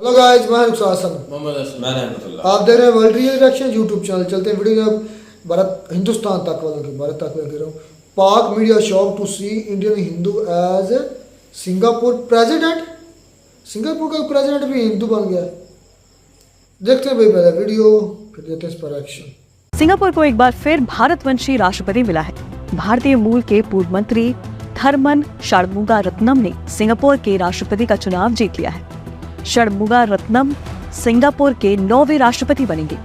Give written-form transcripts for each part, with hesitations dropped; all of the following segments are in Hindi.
हेलो गाइस, मैं हसन मोहम्मद हसन। आप देख रहे हैं world real reaction YouTube channel. चलते हैं वीडियो में भारत हिंदुस्तान तक वालों की भारत तक में कह रहा हूँ। Pak media shock to see Indian Hindu as Singapore president. Singapore का प्रेसिडेंट भी हिंदू बन गया। देखते हैं भाई पहले वीडियो, फिर देते हैं इस पर एक्शन। सिंगापुर को एक बार फिर भारतवंशी राष्ट्रपति मिला है। भारतीय मूल के पूर्व मंत्री थरमन षणमुगारत्नम ने सिंगापुर के राष्ट्रपति का चुनाव जीत लिया है। षणमुगारत्नम सिंगापुर के 9वें राष्ट्रपति बनेंगे।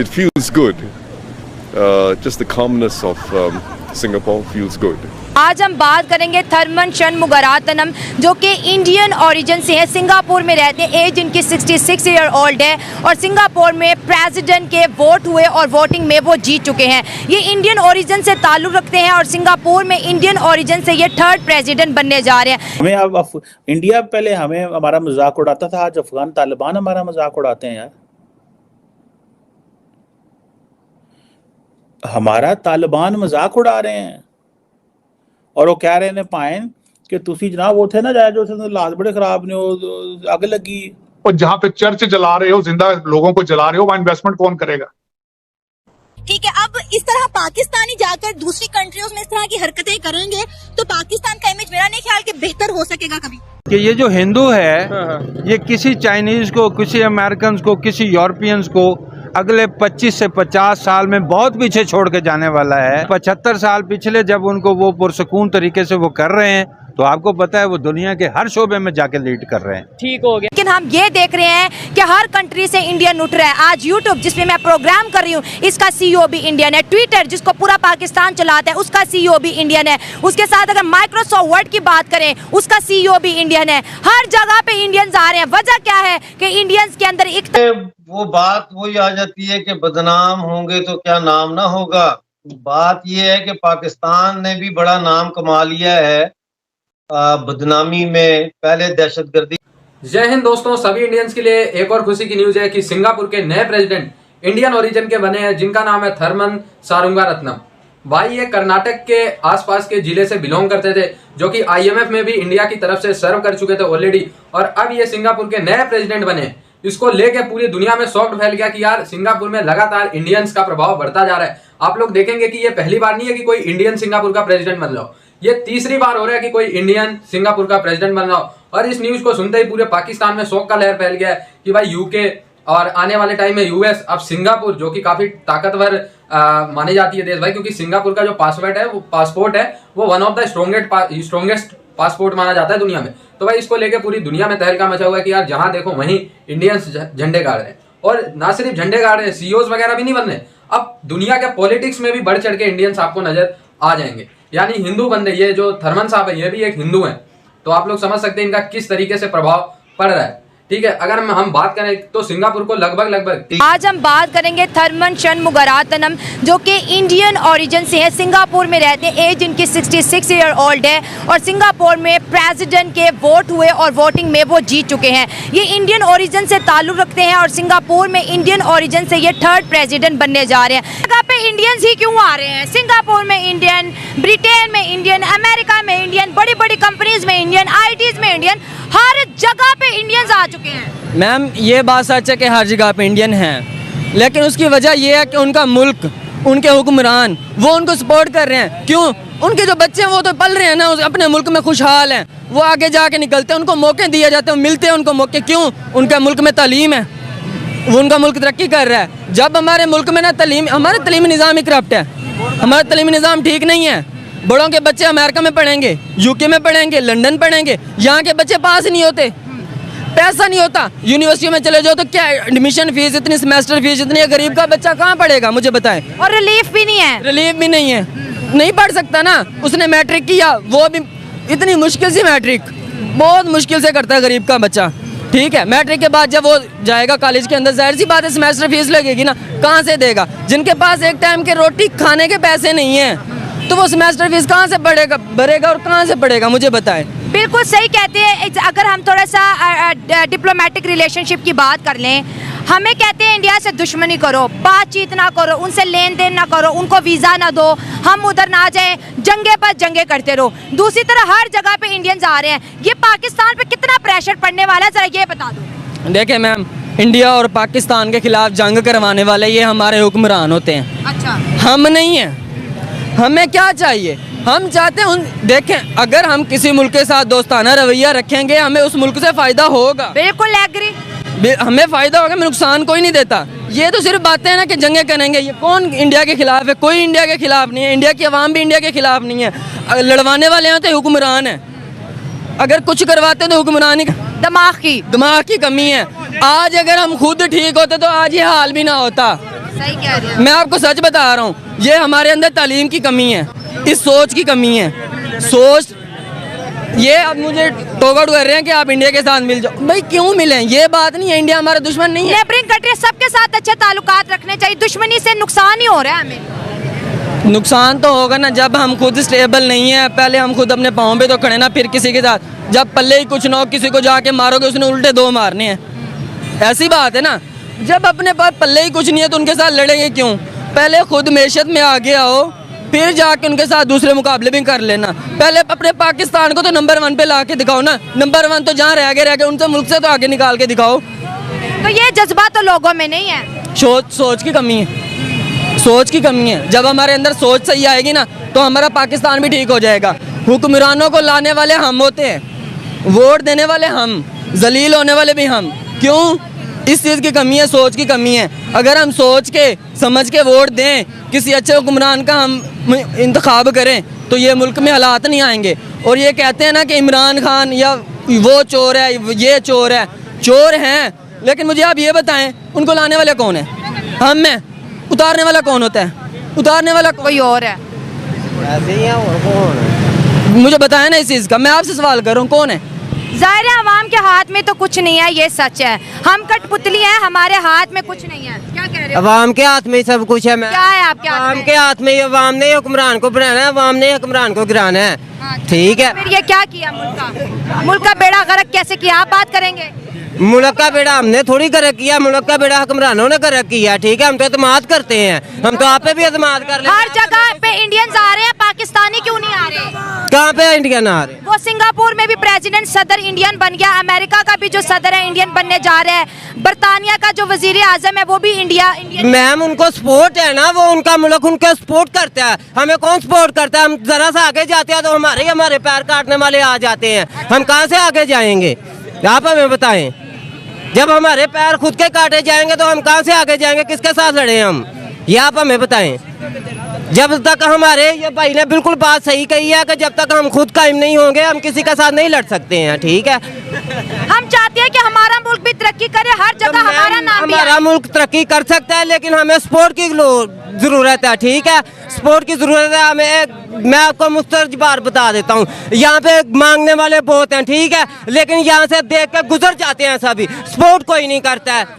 It feels good. Just the calmness of Singapore feels good. आज हम बात करेंगे थरमन षणमुगारत्नम, जो कि इंडियन ओरिजिन से है, सिंगापुर में रहते हैं। एज इनकी 66 ईयर ओल्ड है और सिंगापुर में प्रेसिडेंट के वोट हुए और वोटिंग में वो जीत चुके हैं। ये इंडियन ओरिजिन से ताल्लुक़ रखते हैं और सिंगापुर में इंडियन ओरिजिन से ये 3rd प्रेसिडेंट बनने जा रहे हैं। हमें अब इंडिया पहले हमें हमारा मजाक उड़ाता था, आज अफगान तालिबान हमारा मजाक उड़ाते हैं यार। हमारा तालिबान मजाक उड़ा रहे हैं और वो कह रहे ने पाए कि तुसी जनाब वो थे ना जाए जो हालात बड़े खराब ने, आग लगी। और जहाँ पे चर्च जला रहे हो, जिंदा लोगों को जला रहे हो, वहाँ इन्वेस्टमेंट कौन करेगा? ठीक है, अब इस तरह पाकिस्तानी जाकर दूसरी कंट्रियों में इस तरह की हरकतें करेंगे तो पाकिस्तान का इमेज मेरा नहीं ख्याल कि बेहतर हो सकेगा कभी। कि ये जो हिंदू है ये किसी चाइनीज को, किसी अमेरिकन को, किसी यूरोपियंस को अगले 25 से 50 साल में बहुत पीछे छोड़ के जाने वाला है। 75 साल पिछले जब उनको वो पुरसकून तरीके से वो कर रहे हैं, तो आपको पता है वो दुनिया के हर शोबे में जाके लीड कर रहे हैं। ठीक हो गया। लेकिन हम ये देख रहे हैं कि हर कंट्री से इंडियन उठ रहा है। आज यूट्यूब जिसमें मैं प्रोग्राम कर रही हूँ, इसका CEO भी इंडियन है। ट्विटर जिसको पूरा पाकिस्तान चलाता है, उसका CEO भी इंडियन है। उसके साथ अगर माइक्रोसॉफ्ट वर्ड की बात करें, उसका CEO भी इंडियन है। हर जगह पे इंडियंस आ रहे हैं। वजह क्या है कि इंडियंस के अंदर एक वो बात वही आ जाती है कि बदनाम होंगे तो क्या नाम ना होगा। बात ये है कि पाकिस्तान ने भी बड़ा नाम कमा लिया है बदनामी में, पहले दहशतगर्दी। जय हिंद दोस्तों, सभी इंडियंस के लिए एक और खुशी की न्यूज है कि सिंगापुर के नए प्रेसिडेंट इंडियन ओरिजिन के बने हैं, जिनका नाम है थरमन षणमुगारत्नम। भाई ये कर्नाटक के आसपास के जिले से बिलोंग करते थे, जो कि IMF में भी इंडिया की तरफ से सर्व कर चुके थे ऑलरेडी, और अब ये सिंगापुर के नए प्रेसिडेंट बने। इसको लेके पूरी दुनिया में शॉक फैल गया कि यार सिंगापुर में लगातार इंडियंस का प्रभाव बढ़ता जा रहा है। आप लोग देखेंगे कि ये पहली बार नहीं है कि कोई इंडियन सिंगापुर का प्रेसिडेंट बन रहा हो, ये तीसरी बार हो रहा है कि कोई इंडियन सिंगापुर का प्रेसिडेंट बन रहा हो। और इस न्यूज को सुनते ही पूरे पाकिस्तान में शोक का लहर फैल गया है कि भाई UK और आने वाले टाइम में US, अब सिंगापुर जो कि काफी ताकतवर मानी जाती है देश भाई, क्योंकि सिंगापुर का जो पासपोर्ट है वो one of the strongest passport माना जाता है दुनिया में। तो भाई इसको लेके पूरी दुनिया में तहलका मचा हुआ है कि यार जहां देखो वहीं इंडियंस झंडे गाड़ रहे हैं। और ना सिर्फ झंडे गाड़ रहे हैं, CEOs वगैरह भी नहीं बन रहे, अब दुनिया के पॉलिटिक्स में भी बढ़ चढ़ के इंडियंस आपको नजर आ जाएंगे। यानी हिंदू बंदे, ये जो थरमन साहब है ये भी एक हिंदू हैं, तो आप लोग समझ सकते हैं इनका किस तरीके से प्रभाव पड़ रहा है। ठीक है, अगर हम बात करें तो सिंगापुर को लगभग आज हम बात करेंगे थरमन षणमुगारत्नम, जो कि इंडियन ओरिजिन से है, सिंगापुर में रहते हैं। एज इनकी 66 ईयर ओल्ड है और सिंगापुर में प्रेसिडेंट के वोट हुए और वोटिंग में वो जीत चुके हैं। ये इंडियन ओरिजिन से ताल्लुक़ रखते हैं और सिंगापुर में इंडियन ओरिजिन से ये 3rd प्रेसिडेंट बनने जा रहे हैं। जगह पे इंडियंस ही क्यों आ रहे हैं? सिंगापुर में इंडियन, ब्रिटेन में इंडियन, अमेरिका में इंडियन, बड़ी बड़ी कंपनीज में इंडियन, ITs में इंडियन, हर जगह पे इंडियंस आ चुके हैं। मैम ये बात सच है कि हर जगह पे इंडियन हैं, लेकिन उसकी वजह ये है कि उनका मुल्क, उनके हुक्मरान वो उनको सपोर्ट कर रहे हैं। क्यों? उनके जो बच्चे हैं वो तो पल रहे हैं ना, अपने मुल्क में खुशहाल हैं, वो आगे जाके निकलते हैं, उनको मौके दिए जाते हैं, मिलते हैं उनको मौके। क्यों? उनके मुल्क में तालीम है, वो उनका मुल्क तरक्की कर रहा है। जब हमारे मुल्क में ना तालीम, हमारा तालीमी निज़ाम ही करप्ट है, हमारा तालीमी निज़ाम ठीक नहीं है। बड़ों के बच्चे अमेरिका में पढ़ेंगे, UK में पढ़ेंगे, लंदन पढ़ेंगे, यहाँ के बच्चे पास नहीं होते, पैसा नहीं होता। यूनिवर्सिटी में चले जाओ तो क्या एडमिशन फीस इतनी, सेमेस्टर फीस इतनी है, गरीब का बच्चा कहाँ पढ़ेगा मुझे बताएं। और रिलीफ भी नहीं है, रिलीफ भी नहीं है, नहीं पढ़ सकता ना। उसने मैट्रिक किया, वो भी इतनी मुश्किल से मैट्रिक, बहुत मुश्किल से करता है गरीब का बच्चा। ठीक है, मैट्रिक के बाद जब वो जाएगा कॉलेज के अंदर, जाहिर सी बात है सेमेस्टर फीस लगेगी ना, कहाँ से देगा? जिनके पास एक टाइम के रोटी खाने के पैसे नहीं हैं, तो वो सेमेस्टर फीस कहाँ से भरेगा और कहाँ से पढ़ेगा मुझे बताएं। बिल्कुल सही कहते हैं। अगर हम थोड़ा सा डिप्लोमेटिक रिलेशनशिप की बात कर लें, हमें कहते हैं इंडिया से दुश्मनी करो, बातचीत ना करो, उनसे लेन देन ना करो, उनको वीज़ा ना दो, हम उधर ना जाएं, जंगे पर जंगे करते रहो। दूसरी तरफ हर जगह पे इंडियंस आ रहे हैं, ये पाकिस्तान पे कितना प्रेशर पड़ने वाला है, जरा ये बता दो। देखिए मैम, इंडिया और पाकिस्तान के खिलाफ जंग करवाने वाले ये हमारे हुक्मरान होते हैं। अच्छा, हम नहीं हैं। हमें क्या चाहिए? हम चाहते हैं देखें, अगर हम किसी मुल्क के साथ दोस्ताना रवैया रखेंगे, हमें उस मुल्क से फ़ायदा होगा। बिल्कुल एग्री, हमें फ़ायदा होगा, हमें नुकसान कोई नहीं देता। ये तो सिर्फ बातें हैं ना कि जंगे करेंगे। ये कौन इंडिया के खिलाफ है? कोई इंडिया के खिलाफ नहीं है। इंडिया की आवाम भी इंडिया के खिलाफ नहीं है। लड़वाने वाले हैं तो हुक्मरान है। अगर कुछ करवाते हैं तो हुक्मरानी दिमाग की कमी है। आज अगर हम खुद ठीक होते तो आज ये हाल भी ना होता। सही कह रहे हैं। मैं आपको सच बता रहा हूँ, ये हमारे अंदर तालीम की कमी है, इस सोच की कमी है। सोच ये अब मुझे टोकआउट कर रहे हैं कि आप इंडिया के साथ मिल जाओ। भाई क्यों मिलें? ये बात नहीं है, इंडिया हमारा दुश्मन नहीं है। नेबरिंग कंट्री सबके साथ अच्छे ताल्लुकात रखने चाहिए, दुश्मनी से नुकसान ही हो रहा है हमें। नुकसान तो होगा ना, जब हम खुद स्टेबल नहीं है। पहले हम खुद अपने पाँव पे तो खड़े ना, फिर किसी के साथ। जब पल्ले ही कुछ ना हो, किसी को जाके मारोगे, उसने उल्टे दो मारने हैं, ऐसी बात है ना। जब अपने पास पल्ले ही कुछ नहीं है तो उनके साथ लड़ेंगे क्यों? पहले खुद मैशत में आगे आओ, फिर जाके उनके साथ दूसरे मुकाबले भी कर लेना। पहले अपने पाकिस्तान को तो नंबर 1 पे ला के दिखाओ ना। नंबर 1 तो जहाँ रह गए उनसे मुल्क से तो आगे निकाल के दिखाओ। तो ये जज्बा तो लोगों में नहीं है। सोच की कमी है, सोच की कमी है। जब हमारे अंदर सोच सही आएगी ना तो हमारा पाकिस्तान भी ठीक हो जाएगा। हुक्मरानों को लाने वाले हम होते हैं, वोट देने वाले हम, जलील होने वाले भी हम। क्यों? इस चीज़ की कमी है, सोच की कमी है। अगर हम सोच के समझ के वोट दें, किसी अच्छे हुक्मरान का हम इंतखाब करें, तो ये मुल्क में हालात नहीं आएंगे। और ये कहते हैं ना कि इमरान खान या वो चोर है, ये चोर है, चोर हैं, लेकिन मुझे आप ये बताएं उनको लाने वाले कौन है? हम हैं। उतारने वाला कौन होता है? उतारने वाला कोई और है। ऐसे ही है, और कौन है? मुझे बताया ना इस चीज़ का। मैं आपसे सवाल कर रहा हूँ, कौन है? ज़ाहिर है अवाम के हाथ में तो कुछ नहीं है, ये सच है। हम कठपुतली हैं, हमारे हाथ में कुछ नहीं है। क्या कह रहे हो? अवाम के हाथ में सब कुछ है। मैं क्या है आपके हाथ में? अवाम के हाथ में, अवाम ने हुक्मरान को बनाना है, अवाम ने हुक्मरान को गिराना है। ठीक है। फिर ये क्या किया? मुल्क का बेड़ा गर्क कैसे किया, आप बात करेंगे? मुल्क का बेड़ा हमने थोड़ी गर्क किया, मुल्क का बेड़ा हुक्मरानों ने गर्क किया। ठीक है, हम तो एतमाद करते हैं, हम तो आप पे भी एतमाद कर लेते हैं। हर जगह पे इंडियंस आ रहे हैं, पाकिस्तानी क्यों नहीं आ रहे? कहाँ पे इंडियन आ रहे? वो सिंगापुर में भी प्रेसिडेंट सदर इंडियन बन गया, अमेरिका का भी जो सदर है इंडियन बनने जा रहे हैं, बरतानिया का जो वजीर आजम है वो भी इंडियन। मैम उनको सपोर्ट है ना, वो उनका मुल्क उनको सपोर्ट करता है। हमें कौन सपोर्ट करता है? हम जरा सा आगे जाते हैं तो हमारे पैर काटने वाले आ जाते हैं। हम कहाँ से आगे जाएंगे? आप हमें बताएं। जब हमारे पैर खुद के काटे जाएंगे तो हम कहाँ से आगे जाएंगे? किसके साथ लड़े हम? ये आप हमें बताएं। जब तक हमारे ये भाई ने बिल्कुल बात सही कही है कि जब तक हम खुद कायम नहीं होंगे हम किसी के साथ नहीं लड़ सकते हैं। ठीक है, हम चाहते हैं कि हमारा मुल्क भी तरक्की करे, हर जगह हमारा नाम भी आए। हमारा मुल्क तरक्की कर सकता है, लेकिन हमें सपोर्ट की जरूरत है। ठीक है, सपोर्ट की जरूरत है हमें। मैं आपको मुस्तरज बार बता देता हूँ, यहाँ पे मांगने वाले बहुत हैं। ठीक है, लेकिन यहाँ से देख कर गुजर जाते हैं सभी, सपोर्ट कोई नहीं करता है।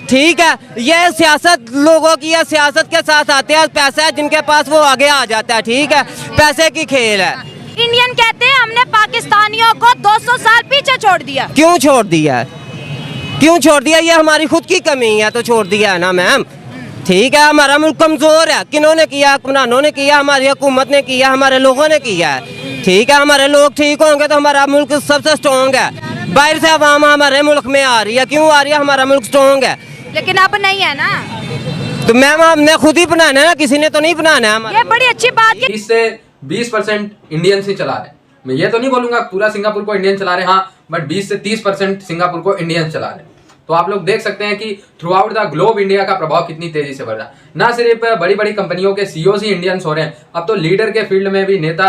ठीक है, ये सियासत लोगों की है, सियासत के साथ आते हैं, पैसा है जिनके पास वो आगे आ जाता है। ठीक है, पैसे की खेल है। इंडियन कहते हैं हमने पाकिस्तानियों को 200 साल पीछे छोड़ दिया। क्यों छोड़ दिया? क्यों छोड़ दिया? ये हमारी खुद की कमी है तो छोड़ दिया है ना मैम। ठीक है, हमारा मुल्क कमजोर है, किन्होंने किया? हुक्मरानों ने किया, हमारी हुकूमत ने किया, हमारे लोगों ने किया है। ठीक है, हमारे लोग ठीक होंगे तो हमारा मुल्क सबसे स्ट्रॉन्ग है। बाहर से अवाम हमारे मुल्क में आ रही है, क्यों आ रही है? हमारा मुल्क स्ट्रॉन्ग है, लेकिन अब नहीं है ना। तो मैम हमने खुद ही बनाना है ना, किसी ने तो नहीं बनाना है। ये बड़ी अच्छी बात है। 20 से 20% इंडियंस ही चला रहे हैं। मैं ये तो नहीं बोलूंगा पूरा सिंगापुर को इंडियन चला रहे हैं, हाँ, बट 20 से 30% सिंगापुर को इंडियंस चला रहे हैं। तो आप लोग देख सकते हैं कि through out the globe India का प्रभाव कितनी तेजी से बढ़ रहा है। ना सिर्फ बड़ी बड़ी कंपनियों के सीईओ ही इंडियंस हो रहे हैं, अब तो लीडर के फील्ड में भी, नेता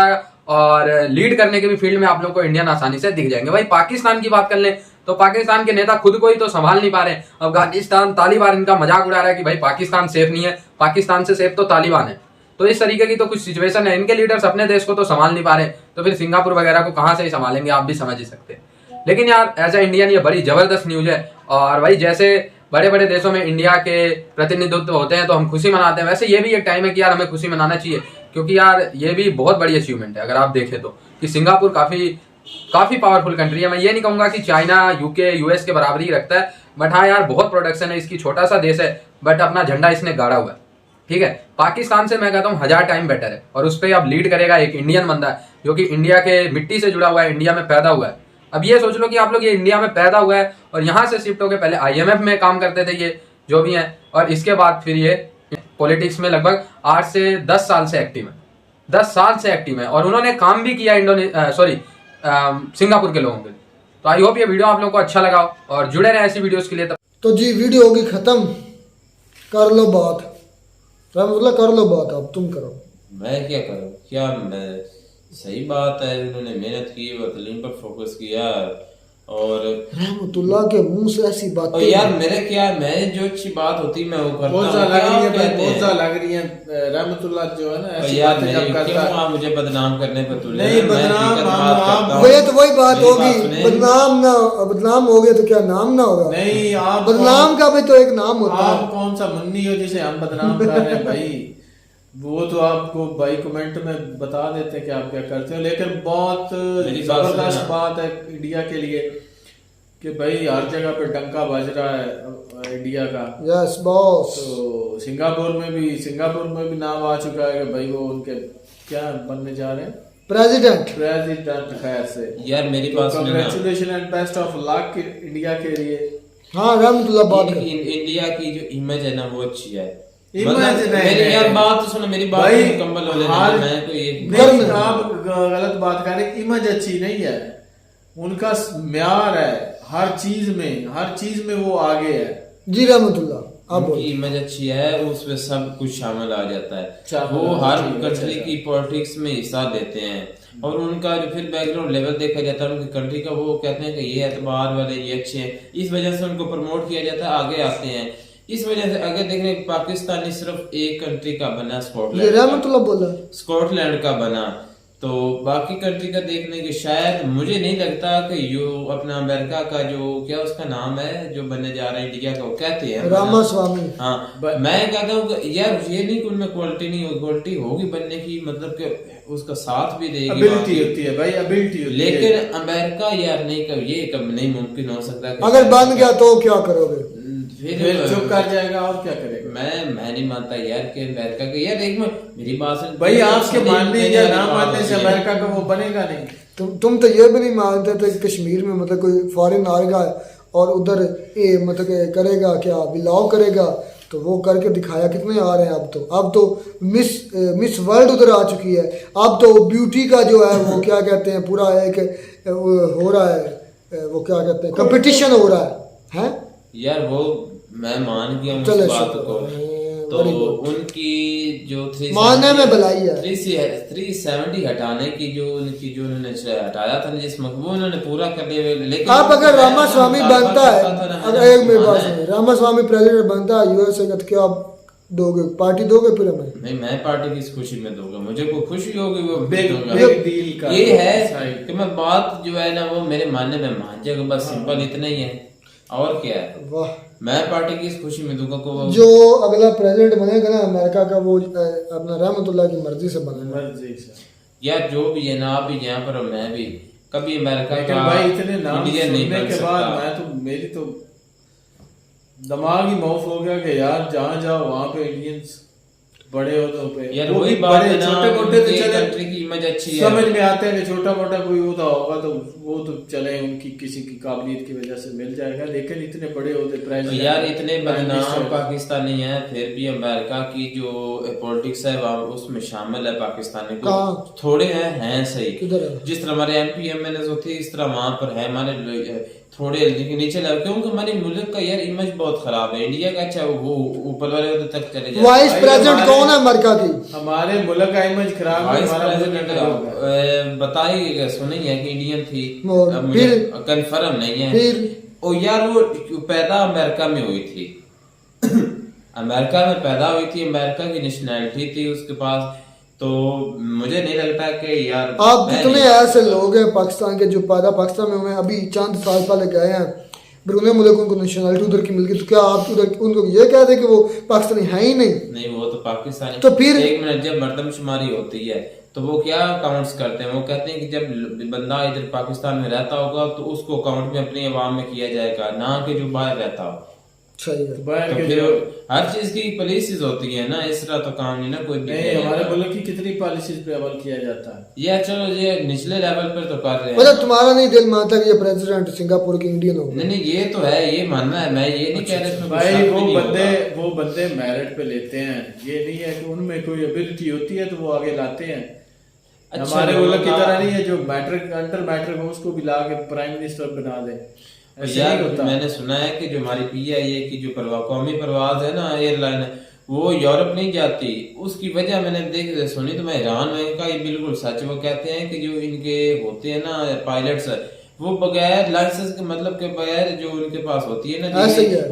और लीड करने के भी फील्ड में आप लोग को इंडियन आसानी से दिख जाएंगे। भाई पाकिस्तान की बात कर लें तो पाकिस्तान के नेता खुद को ही तो संभाल नहीं पा रहे हैं। अफगानिस्तान, तालिबान इनका मजाक उड़ा रहा है कि भाई पाकिस्तान सेफ नहीं है, पाकिस्तान से सेफ तो तालिबान है। तो इस तरीके की तो कुछ सिचुएशन है, इनके लीडर्स अपने देश को तो संभाल नहीं पा रहे, तो फिर सिंगापुर वगैरह को कहां से ही संभालेंगे, आप भी समझ ही सकते हैं। लेकिन यार एज ए इंडियन ये बड़ी जबरदस्त न्यूज है। और भाई जैसे बड़े बड़े देशों में इंडिया के प्रतिनिधित्व होते हैं तो हम खुशी मनाते हैं, वैसे ये भी एक टाइम है कि यार हमें खुशी मनाना चाहिए, क्योंकि यार ये भी बहुत बड़ी अचीवमेंट है। अगर आप देखें तो कि सिंगापुर काफी काफी पावरफुल कंट्री है। मैं ये नहीं कहूंगा कि चाइना यूके यूएस के बराबरी रखता है, बट हाँ यार बहुत प्रोडक्शन है इसकी, छोटा सा देश है बट अपना झंडा इसने गाड़ा हुआ है। ठीक है, पाकिस्तान से मैं कहता हूँ 1000 टाइम बेटर है, और उस पर अब लीड करेगा एक इंडियन बंदा है जो कि इंडिया के मिट्टी से जुड़ा हुआ है, इंडिया में पैदा हुआ है। अब ये सोच लो कि आप लोग, ये इंडिया में पैदा हुआ है और यहाँ से शिफ्ट होकर पहले IMF में काम करते थे ये जो भी हैं, और इसके बाद फिर ये पॉलिटिक्स में लगभग 8 से 10 साल से एक्टिव है, 10 साल से एक्टिव है, और उन्होंने काम भी किया सिंगापुर के लोगों के लिए। तो आई होप ये वीडियो आप लोगों को अच्छा लगा हो और जुड़े रहे ऐसी वीडियोस के लिए। तो जी वीडियो होगी खत्म, कर लो बात, रहमतुल्लाह कर लो बात, अब तुम करो। मैं क्या करूं, क्या मैं, सही बात है, उन्होंने मेहनत की, वो तालीम पर फोकस किया, और रहमतुल्लाह के मुंह से ऐसी बातें। यार मेरे क्या, मैं जो अच्छी बात होती मैं वो करता हूं। बहुत लग रही है रहमतुल्लाह जो है ना, यार क्यों मुझे बदनाम करने पर तुले? नहीं बदनाम, वही बात होगी, बदनाम हो गए तो क्या नाम ना होगा? नहीं, आप बदनाम का भी तो एक नाम होता है। आप कौन सा मुन्नी हो जिसे हम बदनाम कर रहे हैं भाई? वो तो आपको भाई कमेंट में बता देते हैं कि आप क्या करते हो, लेकिन बहुत जबरदस्त बात है इंडिया के लिए कि भाई हर जगह पे डंका बज रहा है इंडिया का। Yes boss. तो सिंगापुर में भी नाम आ चुका है कि भाई वो उनके क्या बनने जा रहे हैं, प्रेसिडेंट। खैर से यार मेरी बात सुनो, congratulation and best of luck India के लिए। हाँ रहमतुल्लाह बात है, इंडिया की जो इमेज है ना वो अच्छी है। मेरी यार बात तो सुनो, मेरी बात मुकम्मल हो जाए, मैं तो ये आप गलत बात कर रहे, इमेज अच्छी नहीं है, उनका म्यार है हर चीज में वो आगे है। जी रहमतुल्लाह, उनकी इमेज अच्छी है, उसमें सब कुछ शामिल आ जाता है, वो हर कंट्री की पॉलिटिक्स में हिस्सा लेते हैं, और उनका जो फिर बैकग्राउंड लेवल देखा जाता है उनकी कंट्री का, वो कहते हैं कि ये एतबार वाले, ये अच्छे हैं, इस वजह से उनको प्रमोट किया जाता है, आगे आते हैं। इस वजह से अगर देख रहे पाकिस्तानी सिर्फ एक कंट्री का बना, स्कॉटलैंड का बना, तो बाकी कंट्री का देखने के शायद मुझे नहीं लगता कि यो अपना अमेरिका का जो क्या उसका नाम है जो बनने जा रहा है इंडिया का, वो कहते हैं रामास्वामी। हाँ, मैं कहता हूँ यार ये नहीं कि उनमें क्वालिटी नहीं होगी, क्वालिटी होगी बनने की, मतलब कि उसका साथ भी देगी, एबिलिटी होती है भाई, एबिलिटी होती है। लेकिन अमेरिका यार नहीं, कब ये कब नहीं मुमकिन हो सकता। अगर बन गया तो क्या करोगे? फिर चुप कर जाएगा और क्या करेगा? मैं नहीं मानता यार कि अमेरिका के, यार एक मेरी बात सुन भाई, आपके मानने या ना मानने से अमेरिका का वो बनेगा नहीं। तुम तो ये भी नहीं मानते थे कश्मीर में मतलब कोई फॉरेन आएगा और उधर मतलब करेगा क्या, बिलाव करेगा, तो वो करके दिखाया। कितने आ रहे हैं अब तो मिस वर्ल्ड उधर आ चुकी है। अब तो ब्यूटी का जो है वो क्या कहते हैं, पूरा एक हो रहा है, वो क्या कहते हैं, कंपटीशन हो रहा है यार। वो मैं मान गया उस बात को, तो उनकी जो मानने में भलाई है 370 हटाने की जो उन्होंने हटाया था जिस वो उन्होंने पूरा कर दिया। लेकिन आप अगर रामास्वामी बनता है, अगर एक मेरी बात सुनिए, रामास्वामी प्रेसिडेंट बनता है यूएसए का, तो क्या आप दोगे, पार्टी दोगे? फिर हमें नहीं, मैं पार्टी की खुशी में दूंगा, मुझे कोई खुशी होगी वो डील का। ये है कि मैं बात जो है ना वो मेरे मानने में मान जाएगा, बस सिंपल इतना ही है, और क्या है। वाह, मैं पार्टी की इस खुशी में दूंगा को जो अगला प्रेसिडेंट बनेगा ना अमेरिका का, वो अपना रहमतुल्लाह की मर्जी से बनेगा, मर्जी से। यार जो भी है ना, आप भी यहाँ पर मैं भी कभी अमेरिका का भाई इतने नाम सुनने के बाद मैं तो, मेरी तो दिमाग ही मौफ हो गया कि यार जहाँ जाओ वहाँ पे इंडियंस बड़े हो पे, यार वही बात है ना, छोटे मोटे तो चले, कंट्री की इमेज अच्छी है, समझ में आते हैं कि छोटा मोटा कोई होता होगा तो वो तो चले, उनकी किसी की काबिलियत की वजह से मिल जाएगा, लेकिन इतने बड़े होते प्रेसिडेंट, यार इतने बदनाम पाकिस्तानी हैं, फिर भी अमेरिका की जो पॉलिटिक्स है वहाँ उसमें शामिल है पाकिस्तानी को, थोड़े हैं सही, जिस तरह हमारे MP-MNs होते हैं इस तरह वहाँ पर है, हमारे थोड़े नीचे लगे, क्योंकि हमारे मुल्क का यार इमेज बहुत खराब है। इंडिया का अच्छा वो ऊपर वाले तक चले जाए। वाइस प्रेसिडेंट कौन है अमेरिका की? हमारे मुल्क का इमेज खराब है, हमारा प्रेसिडेंट बताई सुनी है कि इंडियन थी, मुझे कंफर्म नहीं है। ओ यार वो पैदा अमेरिका में हुई थी अमेरिका में पैदा हुई थी, अमेरिका की नेशनैलिटी थी उसके पास, तो मुझे नहीं लगता कि यार आप कितने ऐसे लोग हैं पाकिस्तान के जो पैदा पाकिस्तान में हुए, अभी चंद साल पहले गए हैं बिरुने मुल्क, उनको नेशनलिटी उधर की मिल गई, तो क्या आप उधर उनको ये कह दे कि वो पाकिस्तानी है ही नहीं? नहीं, वो तो पाकिस्तानी। तो फिर एक मिनट, जब मर्दमशुमारी होती है तो वो क्या काउंट्स करते हैं, वो कहते हैं कि जब बंदा इधर पाकिस्तान में रहता होगा तो उसको काउंट में अपनी आवाम में किया जाएगा, ना कि जो बाहर रहता हो। सही है। बाहर तो के फिर जो हर चीज की पॉलिसीज होती है ना, इस तरह तो काम नहीं ना कोई भी नहीं, हमारे मुल्क की कितनी पॉलिसीज पे अमल किया जाता है। ये चलो ये निचले लेवल पर तो कर रहे हैं। मतलब तुम्हारा नहीं दिल मानता कि ये प्रेसिडेंट सिंगापुर के इंडियन हो? नहीं ये तो है, ये मानना है, मैं ये नहीं कह रहा इसमें भाई वो बंदे मेरिट पे लेते हैं, ये नहीं है कि उनमें कोई एबिलिटी होती है तो वो आगे लाते हैं। हमारे मुल्क की तरह नहीं है जो मैट्रिक अंडर मैट्रिक हो उसको भी ला के प्राइम मिनिस्टर बना दे। यार मैंने सुना है कि जो हमारी PIA की जो कौमी परवाज है ना, एयरलाइन, वो यूरोप नहीं जाती। उसकी वजह मैंने सुनी तो मैं हैरान हुआ, इनका ये बिल्कुल सच। वो कहते हैं कि जो इनके होते हैं ना पायलट्स, वो बगैर लाइसेंस के, मतलब के बगैर जो उनके पास होती है ना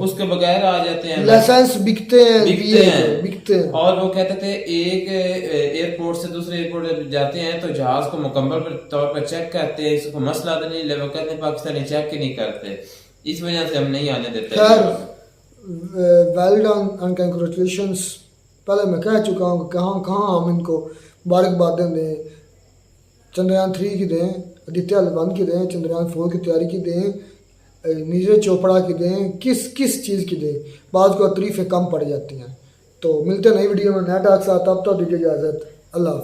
उसके बगैर आ जाते हैं, लाइसेंस बिकते हैं। और वो कहते थे एक एयरपोर्ट से दूसरे एयरपोर्ट जाते हैं तो जहाज को मुकम्मल तौर पर चेक करते हैं, इसको मसला तो नहीं, वो कहते हैं पाकिस्तानी चेक ही नहीं करते, इस वजह से हम नहीं आने देते। Well done and congratulations. पहले मैं कह चुका हूँ कहाँ हम इनको मुबारकबादें दें, चंद्रयान 3 की दें, आदित्य एल 1 की दें, चंद्रयान 4 की तैयारी की दें, नीरज चोपड़ा की दें, किस चीज़ की दें, बाद को तारीफें कम पड़ जाती हैं। तो मिलते हैं नई वीडियो में नया टास्क साथ, तब तक दीजिए इजाज़त, अल्लाह हाफ़िज़।